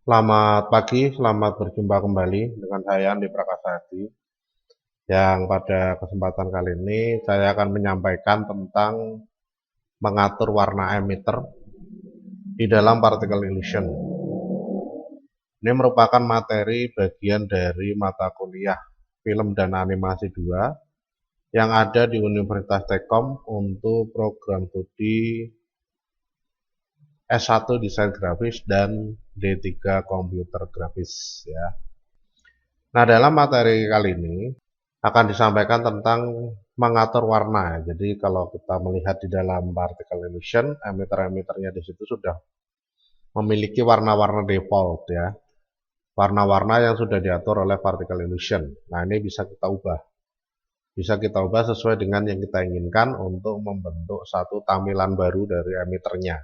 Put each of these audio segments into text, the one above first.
Selamat pagi, selamat berjumpa kembali dengan saya Andi Prakasa Hadi. Yang pada kesempatan kali ini saya akan menyampaikan tentang mengatur warna emitter di dalam particle illusion. Ini merupakan materi bagian dari mata kuliah film dan animasi 2 yang ada di Universitas Telkom untuk program studi S1 Desain Grafis dan D3 Komputer Grafis ya. Nah, dalam materi kali ini akan disampaikan tentang mengatur warna. Jadi kalau kita melihat di dalam particle illusion, emitter-emitternya di situ sudah memiliki warna-warna default ya. Warna-warna yang sudah diatur oleh particle illusion. Nah, ini bisa kita ubah. Bisa kita ubah sesuai dengan yang kita inginkan untuk membentuk satu tampilan baru dari emitternya.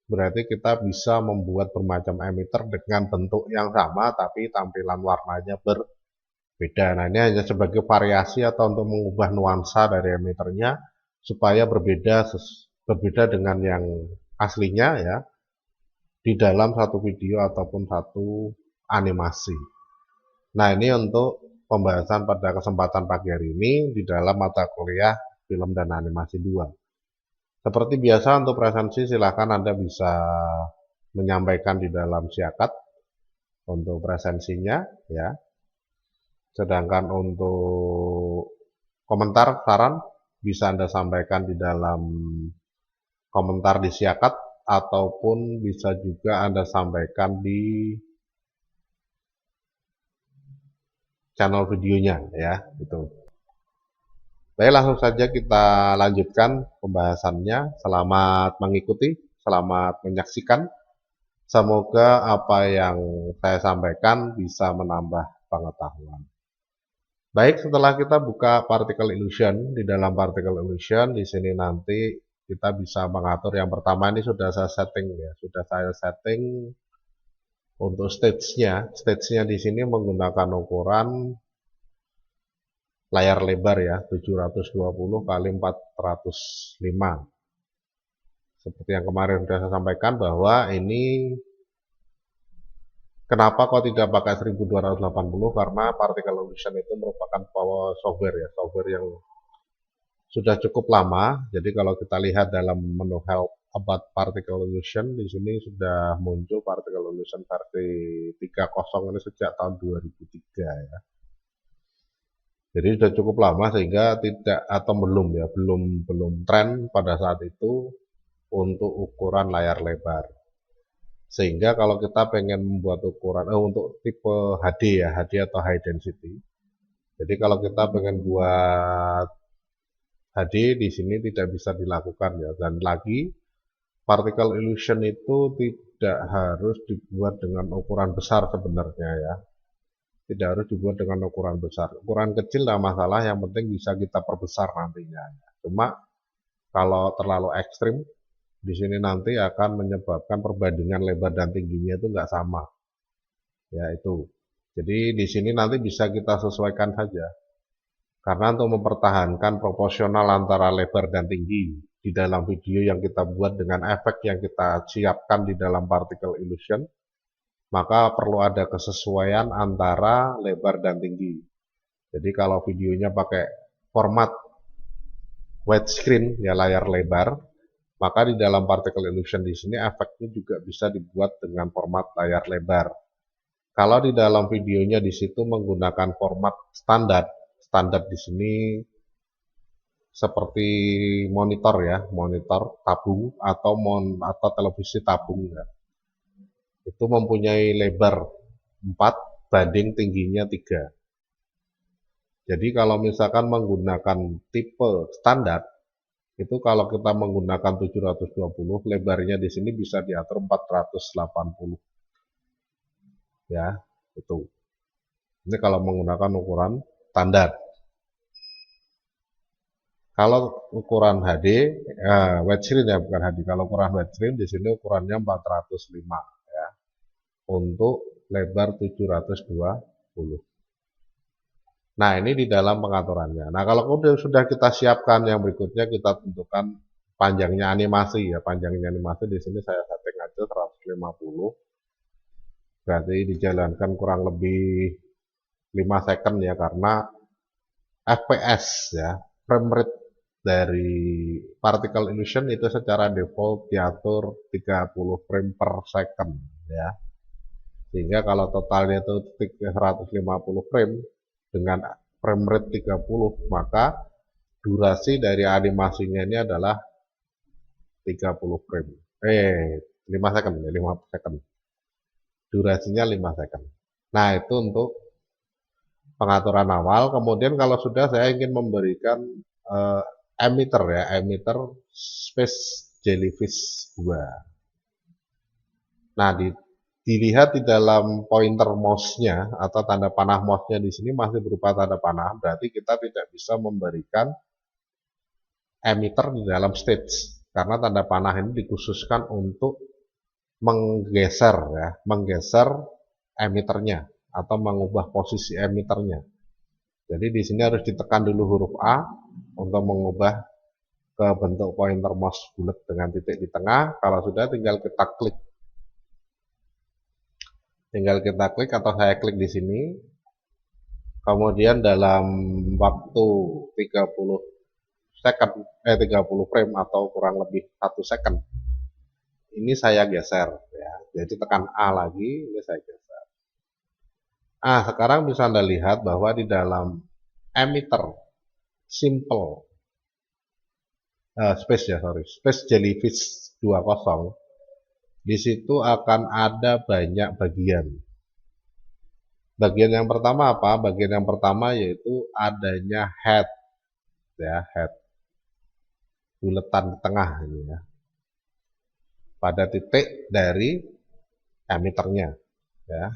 Berarti kita bisa membuat bermacam emitter dengan bentuk yang sama tapi tampilan warnanya berbeda. Nah, ini hanya sebagai variasi atau untuk mengubah nuansa dari emitternya supaya berbeda dengan yang aslinya ya di dalam satu video ataupun satu animasi. Nah, ini untuk pembahasan pada kesempatan pagi hari ini di dalam mata kuliah film dan animasi 2. Seperti biasa untuk presensi silakan Anda bisa menyampaikan di dalam siakat untuk presensinya ya. Sedangkan untuk komentar, saran bisa Anda sampaikan di dalam komentar di siakat ataupun bisa juga Anda sampaikan di channel videonya ya, gitu. Baik, langsung saja kita lanjutkan pembahasannya. Selamat mengikuti, selamat menyaksikan. Semoga apa yang saya sampaikan bisa menambah pengetahuan. Baik, setelah kita buka particle illusion, di dalam particle illusion di sini nanti kita bisa mengatur yang pertama ini sudah saya setting ya, sudah saya setting untuk stage-nya. Stage-nya di sini menggunakan ukuran layar lebar ya, 720 kali 405. Seperti yang kemarin sudah saya sampaikan bahwa ini kenapa kok tidak pakai 1280 karena particle illusion itu merupakan software ya, software yang sudah cukup lama. Jadi kalau kita lihat dalam menu help about particle illusion di sini sudah muncul particle illusion versi 3.0 ini sejak tahun 2003 ya. Jadi sudah cukup lama sehingga tidak atau belum ya, belum tren pada saat itu untuk ukuran layar lebar. Sehingga kalau kita pengen membuat ukuran untuk tipe HD ya, HD atau high density. Jadi kalau kita pengen buat HD di sini tidak bisa dilakukan ya. Dan lagi particle illusion itu tidak harus dibuat dengan ukuran besar sebenarnya ya. Tidak harus dibuat dengan ukuran besar. Ukuran kecil tidak masalah, yang penting bisa kita perbesar nantinya. Cuma kalau terlalu ekstrim, di sini nanti akan menyebabkan perbandingan lebar dan tingginya itu nggak sama. Ya itu. Jadi di sini nanti bisa kita sesuaikan saja. Karena untuk mempertahankan proporsional antara lebar dan tinggi di dalam video yang kita buat dengan efek yang kita siapkan di dalam particle illusion, maka perlu ada kesesuaian antara lebar dan tinggi. Jadi kalau videonya pakai format widescreen ya, layar lebar, maka di dalam particle illusion di sini efeknya juga bisa dibuat dengan format layar lebar. Kalau di dalam videonya di situ menggunakan format standar, standar di sini seperti monitor ya, monitor tabung atau televisi tabung ya. Itu mempunyai lebar 4 banding tingginya 3. Jadi kalau misalkan menggunakan tipe standar, itu kalau kita menggunakan 720, lebarnya di sini bisa diatur 480. Ya, itu. Ini kalau menggunakan ukuran standar. Kalau ukuran HD, widescreen ya, bukan HD. Kalau ukuran widescreen di sini ukurannya 405 ya. Untuk lebar 720. Nah, ini di dalam pengaturannya. Nah, kalau sudah kita siapkan, yang berikutnya kita tentukan panjangnya animasi ya. Panjangnya animasi di sini saya setting aja 150. berarti dijalankan kurang lebih 5 second ya, karena FPS ya, frame rate dari particle illusion itu secara default diatur 30 frame per second ya. Sehingga kalau totalnya itu 150 frame dengan frame rate 30, maka durasi dari animasinya ini adalah 30 frame. 5 second ya, 5 second. Durasinya 5 second. Nah, itu untuk pengaturan awal. Kemudian kalau sudah, saya ingin memberikan emitter ya, emitter Space Jellyfish 2. Nah, dilihat di dalam pointer mouse-nya atau tanda panah mouse-nya di sini masih berupa tanda panah, berarti kita tidak bisa memberikan emitter di dalam stage karena tanda panah ini dikhususkan untuk menggeser ya, menggeser emitternya atau mengubah posisi emitternya. Jadi di sini harus ditekan dulu huruf A untuk mengubah ke bentuk pointer mouse bulat dengan titik di tengah. Kalau sudah, tinggal kita klik. Tinggal kita klik atau saya klik di sini. Kemudian dalam waktu 30 second, 30 frame atau kurang lebih 1 second, ini saya geser ya. Jadi tekan A lagi, ini saya geser. Sekarang bisa Anda lihat bahwa di dalam emitter simple Space Jellyfish 20, di situ akan ada banyak bagian. Bagian yang pertama apa? Bagian yang pertama yaitu adanya head ya, head buletan di tengah ini ya, pada titik dari emitternya ya.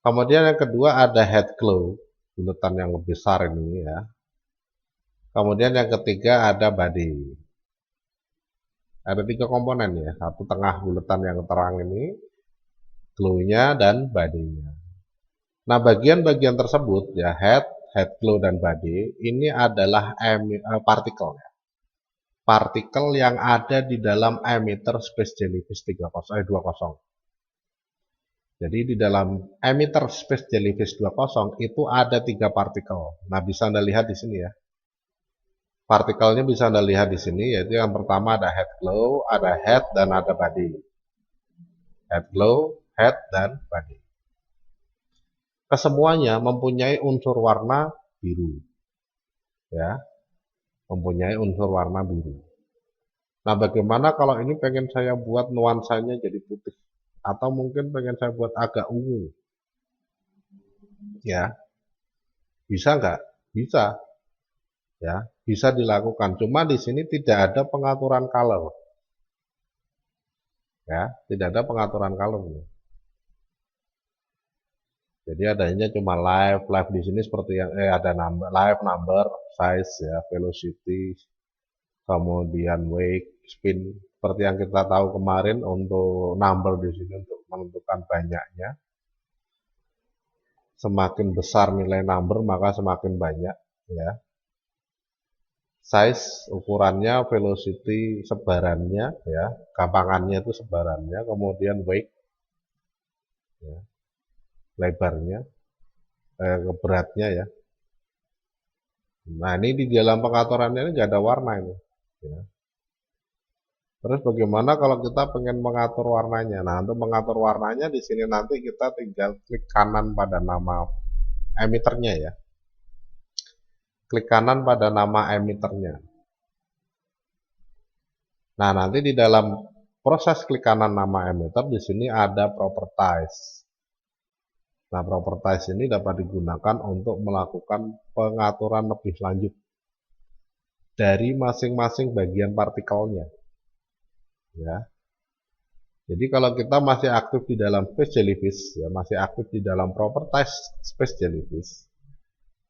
Kemudian yang kedua ada head glow, buletan yang lebih besar ini ya. Kemudian yang ketiga ada body. Ada 3 komponen ya, satu tengah buletan yang terang ini, glow-nya dan body-nya. Nah, bagian-bagian tersebut ya, head glow dan body ini adalah partikel ya. Partikel yang ada di dalam emitter Space Jellyfish 20. Jadi di dalam emitter Space Jellyfish 20 itu ada 3 partikel. Nah, bisa Anda lihat di sini ya. Partikelnya bisa Anda lihat di sini, yaitu yang pertama ada head glow, ada head, dan ada body. Head glow, head, dan body. Kesemuanya mempunyai unsur warna biru. Ya, mempunyai unsur warna biru. Nah, bagaimana kalau ini pengen saya buat nuansanya jadi putih? Atau mungkin pengen saya buat agak ungu? Ya, bisa nggak? Bisa. Ya, bisa dilakukan. Cuma di sini tidak ada pengaturan color. Ya, tidak ada pengaturan color. Jadi adanya cuma live di sini seperti yang ada number, live number, size ya, velocity, kemudian weight, spin. Seperti yang kita tahu kemarin untuk number di sini untuk menentukan banyaknya. Semakin besar nilai number maka semakin banyak ya. Size ukurannya, velocity sebarannya ya, gampangannya itu sebarannya, kemudian weight ya, lebarnya, beratnya ya. Nah, ini di dalam pengaturannya ini nggak ada warna ini ya. Terus bagaimana kalau kita pengen mengatur warnanya? Nah, untuk mengatur warnanya di sini nanti kita tinggal klik kanan pada nama emitternya ya. Klik kanan pada nama emitternya. Nah, nanti di dalam proses klik kanan nama emitter di sini ada properties. Nah, properties ini dapat digunakan untuk melakukan pengaturan lebih lanjut dari masing-masing bagian partikelnya. Ya. Jadi kalau kita masih aktif di dalam Space Jellyfish, ya masih aktif di dalam properties Space Jellyfish.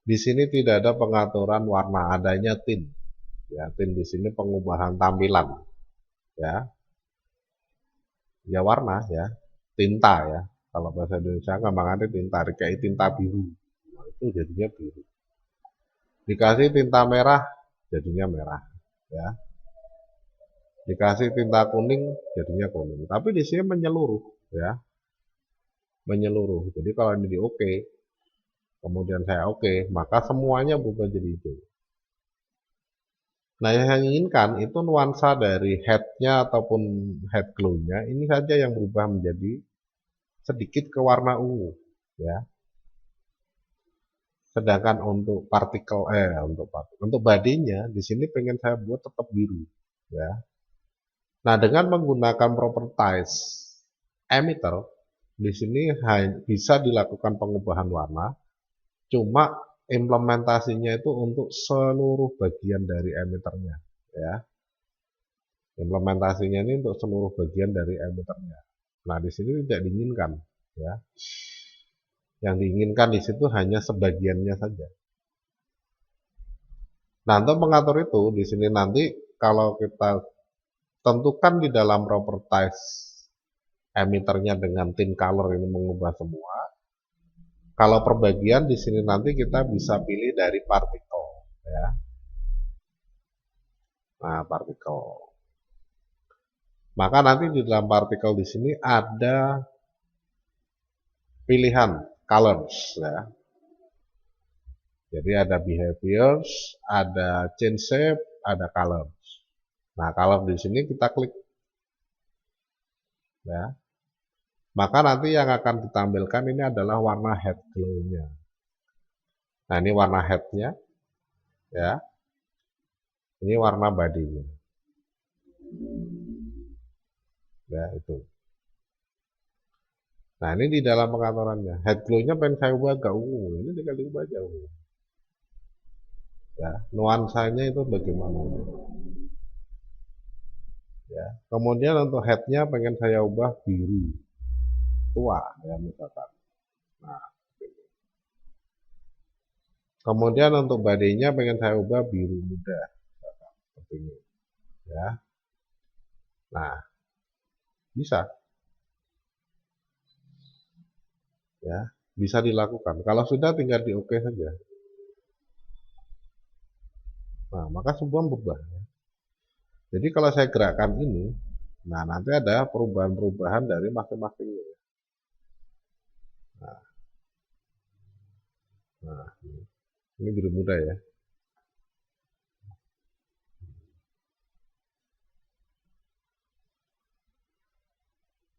Di sini tidak ada pengaturan warna, adanya tint. Ya, tint di sini pengubahan tampilan. Ya. Ya warna ya, tinta ya. Kalau bahasa Indonesia gampangannya tinta, kayak tinta biru. Nah, itu jadinya biru. Dikasih tinta merah, jadinya merah. Ya. Dikasih tinta kuning, jadinya kuning. Tapi di sini menyeluruh, ya. menyeluruh. Jadi kalau ini di oke, kemudian saya oke, maka semuanya berubah jadi hijau. Nah, yang saya inginkan itu nuansa dari head-nya ataupun head glow-nya ini saja yang berubah menjadi sedikit ke warna ungu, ya. Sedangkan untuk badinya di sini pengen saya buat tetap biru, ya. Nah, dengan menggunakan properties emitter, di sini bisa dilakukan pengubahan warna, cuma implementasinya itu untuk seluruh bagian dari emitternya, ya. Implementasinya ini untuk seluruh bagian dari emitternya. Nah, di sini tidak diinginkan, ya. Yang diinginkan di situ hanya sebagiannya saja. Nah, untuk mengatur itu, di sini nanti kalau kita tentukan di dalam properties emitternya dengan tint color ini mengubah semua. Kalau perbagian di sini nanti kita bisa pilih dari partikel, ya. Nah, partikel. Maka nanti di dalam partikel di sini ada pilihan colors, ya. Jadi ada behaviors, ada change shape, ada colors. Nah, color di sini kita klik, ya. Maka nanti yang akan ditampilkan ini adalah warna head glow-nya. Nah, ini warna head-nya, ya. Ini warna badinya. Ya, itu. Nah, ini di dalam pengaturannya. Head glow-nya pengen saya ubah agak ungu. Ini tinggal diubah aja ungu. Ya, nuansanya itu bagaimana. Ya. Kemudian untuk head-nya pengen saya ubah biru tua, ya misalkan. Nah, kemudian untuk badinya pengen saya ubah biru muda, misalkan, seperti ini. Ya. Nah, bisa. Ya, bisa dilakukan. Kalau sudah tinggal di oke saja. Nah, maka semua berubah. Jadi kalau saya gerakkan ini, nah nanti ada perubahan-perubahan dari masing-masingnya. Nah, ini biru muda ya.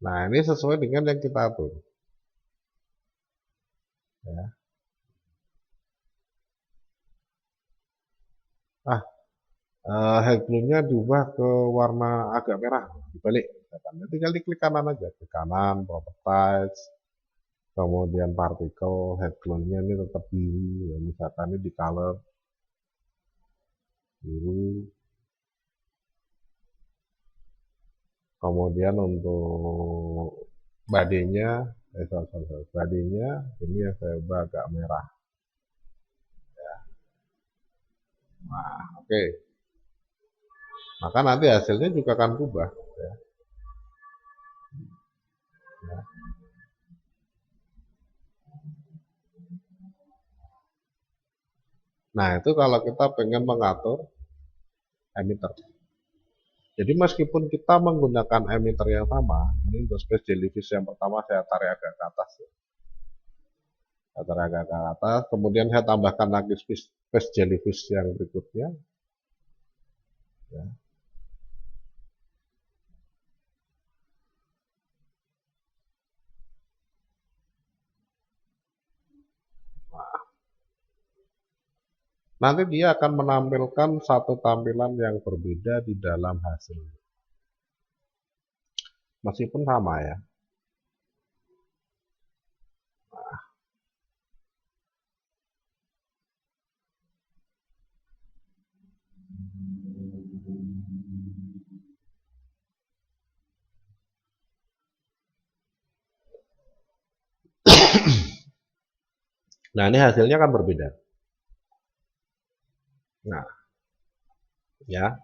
Nah, ini sesuai dengan yang kita atur. Ya. Head glow-nya diubah ke warna agak merah, dibalik. Tinggal diklik kanan aja, ke kanan, properties, kemudian partikel, head glow-nya ini tetap biru, ya, misalkan ini di color biru. Kemudian untuk badinya, badinya ini yang saya ubah agak merah. Ya. Nah, oke. Maka nanti hasilnya juga akan berubah. Ya. Ya. Nah, itu kalau kita pengen mengatur emitter. Jadi meskipun kita menggunakan emitter yang sama, ini untuk space jellyfish yang pertama saya tarik agak ke atas. Ya. Saya tarik agak ke atas, kemudian saya tambahkan lagi space jellyfish yang berikutnya. Ya. Nanti dia akan menampilkan satu tampilan yang berbeda di dalam hasil. Meskipun sama ya. Nah, ini hasilnya kan berbeda. Nah, ya,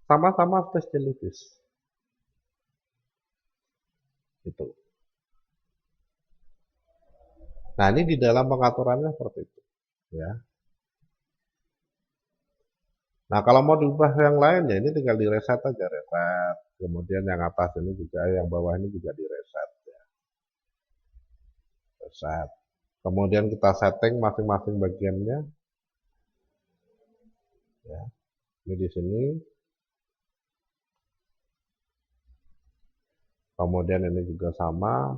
sama-sama space jellyfish. Itu. Nah, ini di dalam pengaturannya seperti itu. Ya. Nah, kalau mau diubah yang lain ya ini tinggal di reset aja, reset. Kemudian yang atas ini juga, yang bawah ini juga di reset. Ya. set. Kemudian kita setting masing-masing bagiannya. Ya, ini di sini. Kemudian ini juga sama.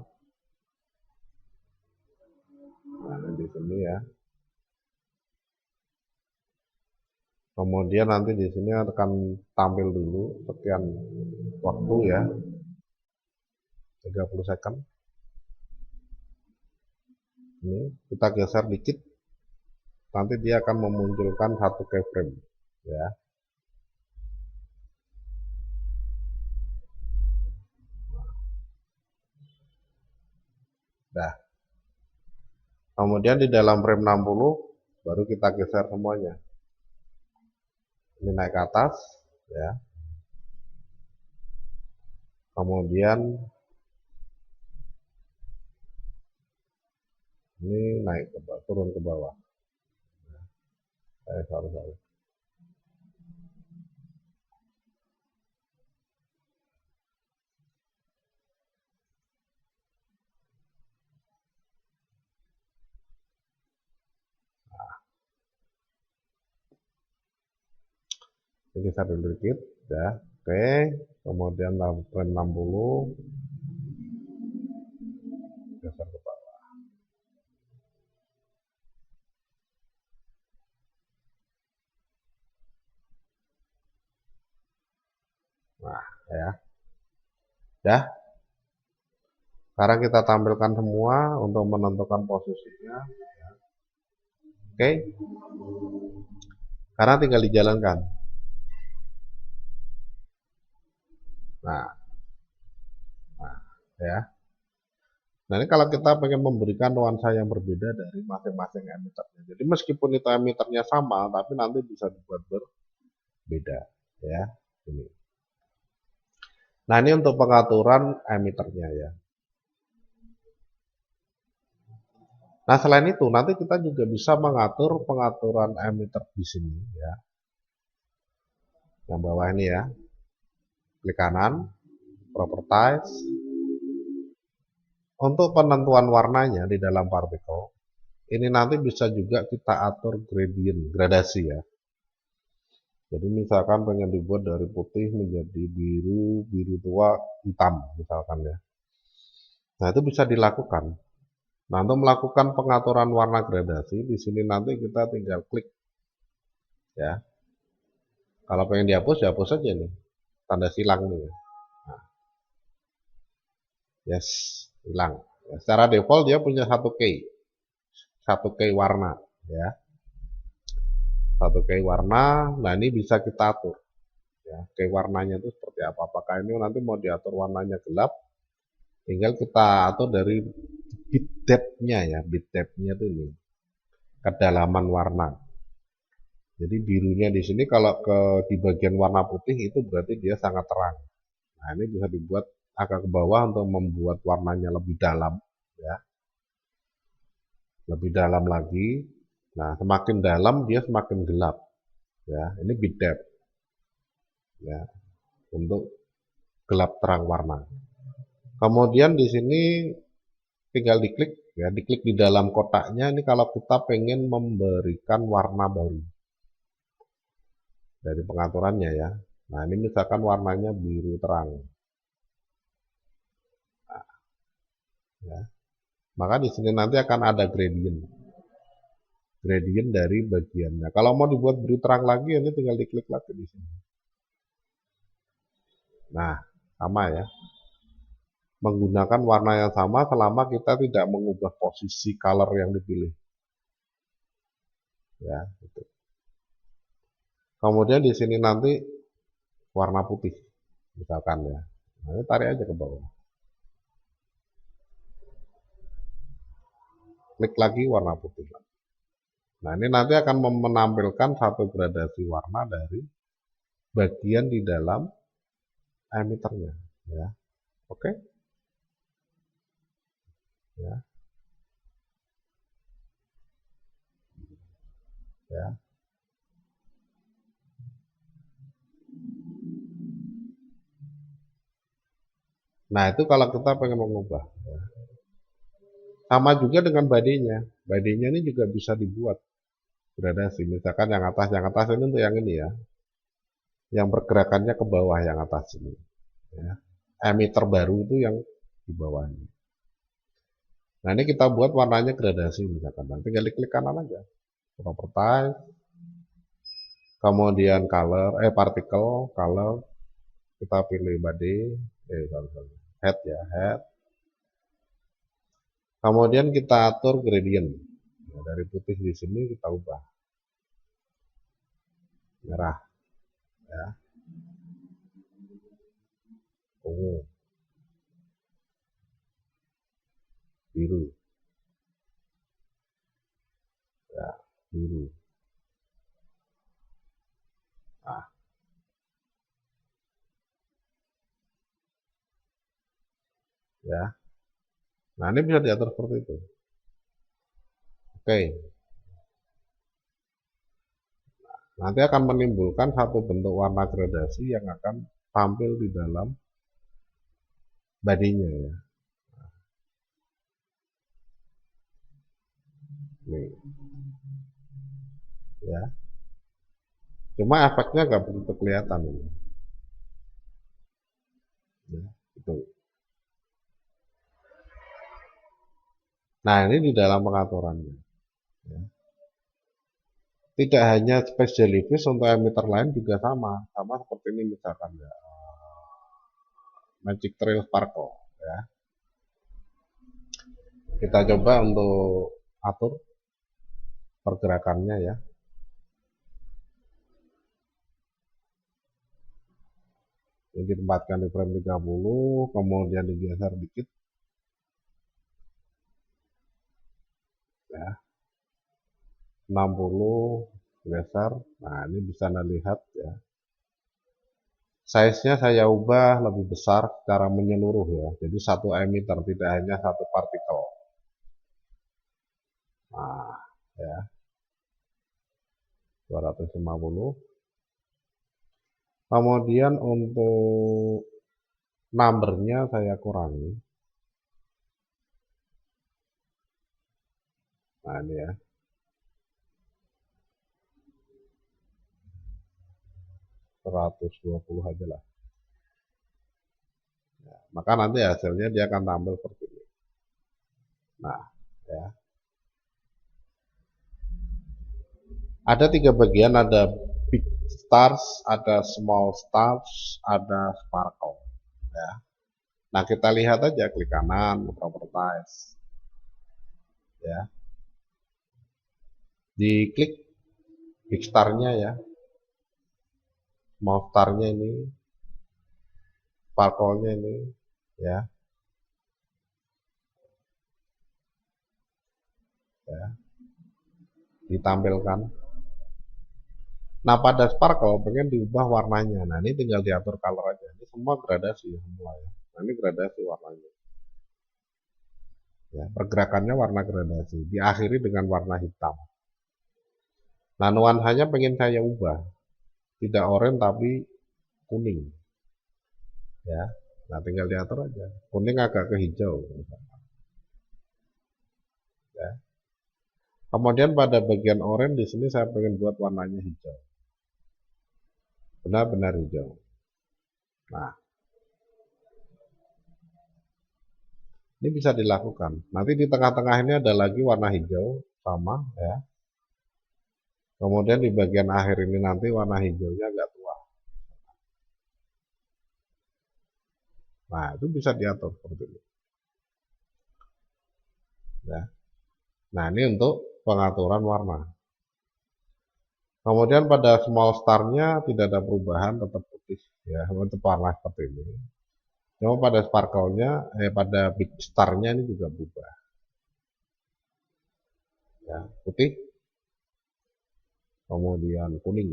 Nah, ini di sini ya. Kemudian nanti di sini akan tampil dulu sekian waktu ya. 30 second. Ini kita geser dikit. Nanti dia akan memunculkan satu keyframe ya. Nah, kemudian di dalam frame 60 baru kita geser semuanya. Ini naik ke atas ya. Kemudian ini naik ke bawah, turun ke bawah. Sorry. Ini geser dulu dikit ya. Oke, kemudian frame 60 geser ke bawah. Nah, ya. Ya. Sekarang kita tampilkan semua untuk menentukan posisinya. Oke. Sekarang tinggal dijalankan. Nah, ya. Nah, ini kalau kita pengen memberikan nuansa yang berbeda dari masing-masing emiternya. Jadi meskipun itu emiternya sama, tapi nanti bisa dibuat berbeda, ya. Ini. Nah, ini untuk pengaturan emiternya ya. Nah, selain itu nanti kita juga bisa mengatur pengaturan emitter di sini ya. Yang bawah ini ya. Klik kanan, properties. Untuk penentuan warnanya di dalam partikel, ini nanti bisa juga kita atur gradient, gradasi ya. Jadi misalkan pengen dibuat dari putih menjadi biru, biru tua, hitam misalkan ya. Nah, itu bisa dilakukan. Nah, untuk melakukan pengaturan warna gradasi, di sini nanti kita tinggal klik ya. Kalau pengen dihapus, ya hapus aja nih. Tanda silang nih ya. Nah, yes, hilang. Ya, secara default dia punya satu key warna ya. Satu key warna. Nah, ini bisa kita atur ya. Key warnanya itu seperti apa? Apakah ini nanti mau diatur warnanya gelap? Tinggal kita atur dari bit depth-nya ya. Bit depth-nya itu ini kedalaman warna. Jadi birunya di sini kalau di bagian warna putih itu berarti dia sangat terang. Nah, ini bisa dibuat agak ke bawah untuk membuat warnanya lebih dalam ya. Lebih dalam lagi. Nah, semakin dalam dia semakin gelap. Ya, ini bit depth. Ya, untuk gelap terang warna. Kemudian di sini tinggal diklik ya, diklik di dalam kotaknya ini kalau kita pengen memberikan warna baru dari pengaturannya ya. Nah, ini misalkan warnanya biru terang. Nah, ya. Maka di sini nanti akan ada gradient. Gradient dari bagiannya. Kalau mau dibuat biru terang lagi, ini tinggal diklik lagi di sini. Nah, sama ya. Menggunakan warna yang sama selama kita tidak mengubah posisi color yang dipilih. Ya, gitu. Kemudian di sini nanti warna putih, misalkan ya. Nah, ini tarik aja ke bawah. Klik lagi warna putih. Nah, ini nanti akan menampilkan satu gradasi warna dari bagian di dalam emiternya. Ya, oke. Ya. Ya. Nah, itu kalau kita pengen mengubah. Ya. Sama juga dengan badinya. Badinya ini juga bisa dibuat gradasi. Misalkan yang atas ini untuk yang ini ya. Yang pergerakannya ke bawah yang atas ini. Ya. Emitter baru itu yang di bawah ini. Nah ini kita buat warnanya gradasi misalkan. Nanti tinggal klik kanan aja. Properties, kemudian color, particle, color, kita pilih body, head ya, head. Kemudian kita atur gradient. Nah, dari putih di sini kita ubah merah, ya, ungu, biru, ya, biru. Nah, ya. Nah, ini bisa diatur seperti itu. Oke. Nanti akan menimbulkan satu bentuk warna gradasi yang akan tampil di dalam badinya ya. Nih, ya. Cuma efeknya nggak begitu kelihatan ini. Ya, itu. Nah, ini di dalam pengaturannya. Ya. Tidak hanya space jellyfish, untuk emitter lain juga sama seperti ini misalkan ya, Magic Trail Sparkle ya. Kita coba untuk atur pergerakannya ya. Ini ditempatkan di frame 30, kemudian digeser dikit ya. 60 geser. Nah, ini bisa Anda lihat ya. Size-nya saya ubah lebih besar secara menyeluruh ya. Jadi satu emitter, tidak hanya satu partikel. Nah, ya. 250. Kemudian untuk numbernya saya kurangi. Nah, ini ya. 120 aja lah. Ya, maka nanti hasilnya dia akan tampil seperti ini. Nah, ya. Ada 3 bagian, ada big stars, ada small stars, ada sparkle. Ya. Nah, kita lihat aja, klik kanan, properties. Ya. Diklik big star-nya ya. Small star-nya ini, sparkle-nya ini, ya. Ya. Ditampilkan. Nah, pada sparkle pengen diubah warnanya. Nah, ini tinggal diatur color aja. Ini semua gradasi semua ya. Nah, ini gradasi warnanya. Ya, pergerakannya warna gradasi. Diakhiri dengan warna hitam. Nah, nuansanya pengen saya ubah. Tidak oranye tapi kuning. Ya. Nah, tinggal diatur aja. Kuning agak ke hijau. Ya. Kemudian pada bagian oranye di sini saya pengen buat warnanya hijau. Benar-benar hijau. Nah, ini bisa dilakukan. Nanti di tengah-tengah ini ada lagi warna hijau, sama ya. Kemudian di bagian akhir ini nanti warna hijaunya agak tua. Nah, itu bisa diatur seperti ini. Ya. Nah, ini untuk pengaturan warna. Kemudian pada small star-nya tidak ada perubahan, tetap putih ya, untuk warna seperti ini. Cuma pada sparkle-nya, pada big star-nya ini juga berubah. Ya, putih, kemudian kuning.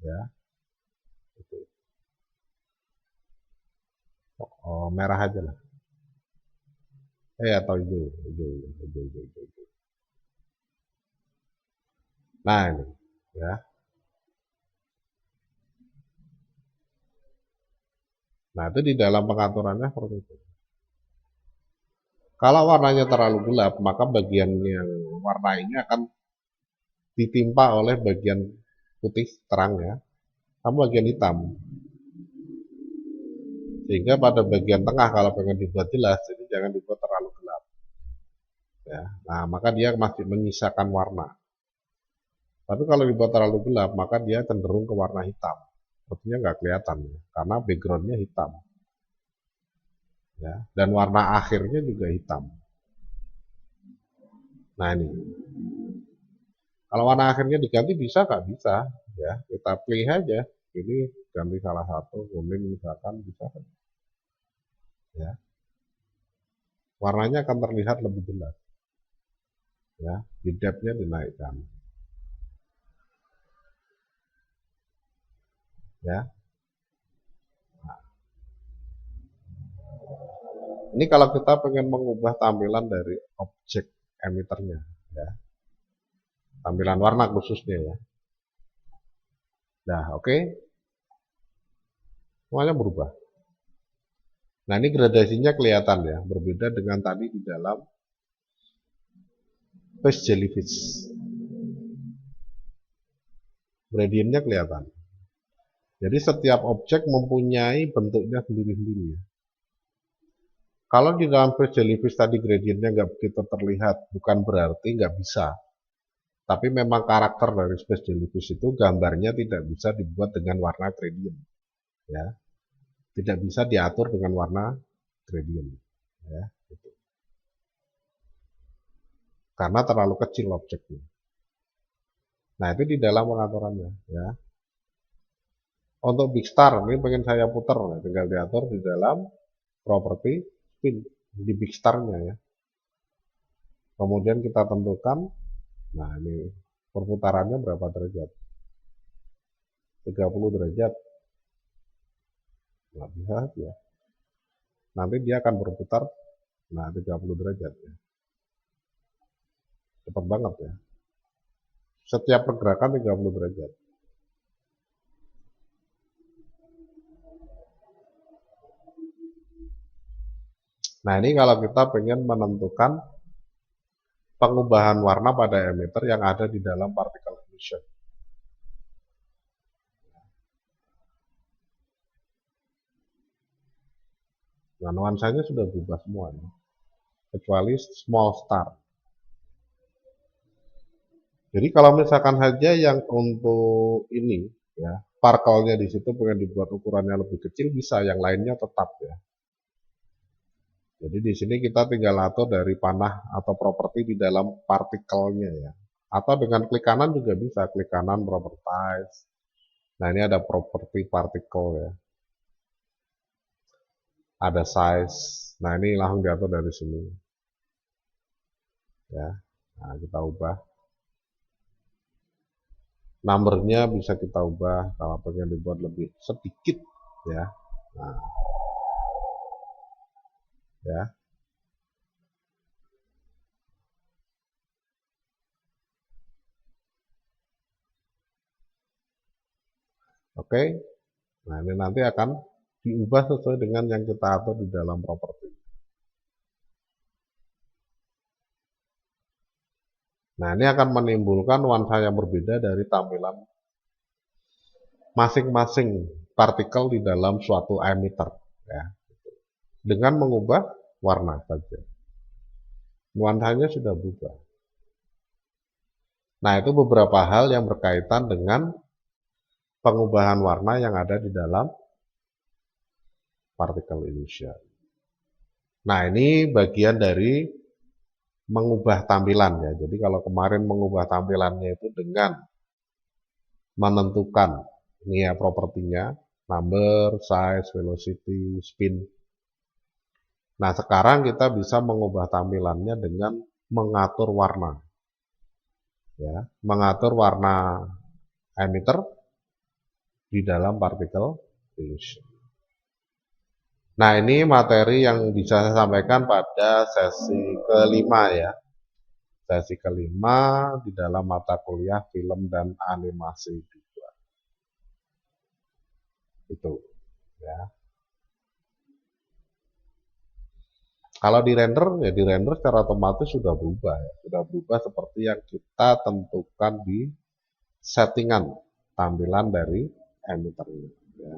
Ya, itu. Oh, merah aja lah. Atau hijau. Nah, ini ya. Nah, itu di dalam pengaturannya seperti itu. Kalau warnanya terlalu gelap, maka bagian yang warna ini akan ditimpa oleh bagian putih terang ya, sama bagian hitam. Sehingga pada bagian tengah kalau pengen dibuat jelas, jadi jangan dibuat terlalu gelap. Ya. Nah, maka dia masih menyisakan warna. Tapi kalau dibuat terlalu gelap, maka dia cenderung ke warna hitam. Sepertinya nggak kelihatan ya, karena backgroundnya hitam. Ya. Dan warna akhirnya juga hitam. Nah ini, kalau warna akhirnya diganti bisa nggak bisa? Ya, kita pilih aja. Ini ganti salah satu, kuning misalkan bisa. Ya, warnanya akan terlihat lebih jelas. Ya, di depth-nya dinaikkan. Ya, ini kalau kita pengen mengubah tampilan dari objek emitternya, ya, tampilan warna khususnya ya. Nah, oke, semuanya berubah. Nah, ini gradasinya kelihatan ya, berbeda dengan tadi di dalam Face Jellyfish. Gradientnya kelihatan. Jadi setiap objek mempunyai bentuknya sendiri-sendiri ya. Kalau di dalam Face Jellyfish tadi gradientnya nggak begitu terlihat, bukan berarti nggak bisa. Tapi memang karakter dari Space Jellyfish itu gambarnya tidak bisa dibuat dengan warna gradient. Ya, tidak bisa diatur dengan warna gradient. Ya, gitu. Karena terlalu kecil objeknya. Nah, itu di dalam pengaturannya. Ya. Untuk Big Star, ini pengen saya putar, nah, tinggal diatur di dalam properti spin di Big Star-nya ya. Kemudian kita tentukan, nah ini perputarannya berapa derajat? 30 derajat. Nggak bisa ya. Nanti dia akan berputar, nah 30 derajat ya. Cepat banget ya. Setiap pergerakan 30 derajat. Nah ini kalau kita pengen menentukan pengubahan warna pada emitter yang ada di dalam particle emission. Nah nuansanya sudah berubah semua ya. Kecuali small star. Jadi kalau misalkan saja yang untuk ini ya, partikelnya di situ pengen dibuat ukurannya lebih kecil bisa, yang lainnya tetap ya. Jadi di sini kita tinggal atur dari panah atau properti di dalam partikelnya ya. Atau dengan klik kanan juga bisa, klik kanan properties. Nah ini ada properti partikel ya. Ada size. Nah ini langsung diatur dari sini. Ya. Nah kita ubah. Numbernya bisa kita ubah kalau pengen dibuat lebih sedikit ya. Nah, ya. Oke. Nah, ini nanti akan diubah sesuai dengan yang kita atur di dalam properti. Nah, ini akan menimbulkan nuansa yang berbeda dari tampilan masing-masing partikel di dalam suatu emitter ya. Dengan mengubah warna saja. Nuansanya sudah berubah. Nah, itu beberapa hal yang berkaitan dengan pengubahan warna yang ada di dalam particle illusion. Nah, ini bagian dari mengubah tampilan ya. Jadi kalau kemarin mengubah tampilannya itu dengan menentukan ini ya propertinya, number, size, velocity, spin. Nah, sekarang kita bisa mengubah tampilannya dengan mengatur warna. Ya, mengatur warna emitter di dalam particle illusion. Nah, ini materi yang bisa saya sampaikan pada sesi kelima ya. Sesi kelima di dalam mata kuliah film dan animasi 2. Itu ya. Kalau di render, ya di render secara otomatis sudah berubah ya. Sudah berubah seperti yang kita tentukan di settingan tampilan dari emitter ini. Ya.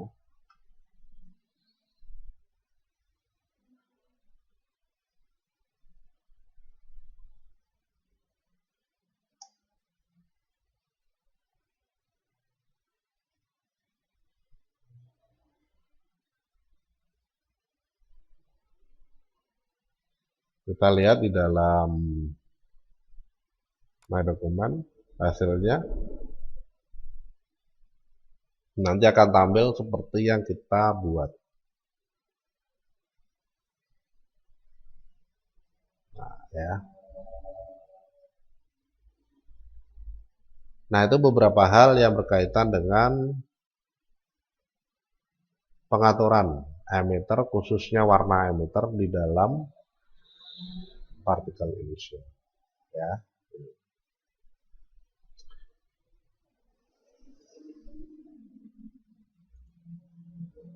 Kita lihat di dalam My Document hasilnya nanti akan tampil seperti yang kita buat. Nah, ya. Nah, itu beberapa hal yang berkaitan dengan pengaturan emitter, khususnya warna emitter di dalam particle illusion. Ya.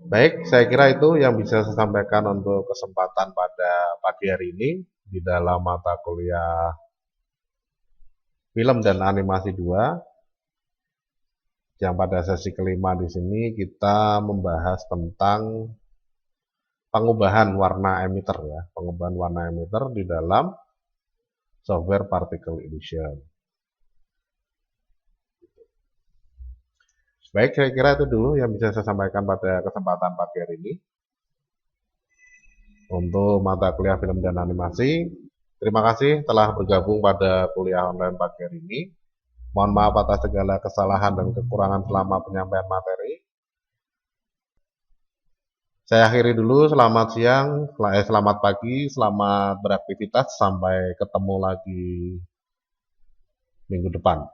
Baik, saya kira itu yang bisa saya sampaikan untuk kesempatan pada pagi hari ini di dalam mata kuliah film dan animasi 2. Yang pada sesi kelima di sini kita membahas tentang pengubahan warna emitter ya, pengubahan warna emitter di dalam software particle illusion. Baik, saya kira itu dulu yang bisa saya sampaikan pada kesempatan pagi hari ini. Untuk mata kuliah film dan animasi, terima kasih telah bergabung pada kuliah online pagi hari ini. Mohon maaf atas segala kesalahan dan kekurangan selama penyampaian materi. Saya akhiri dulu, selamat siang, selamat pagi, selamat beraktivitas, sampai ketemu lagi minggu depan.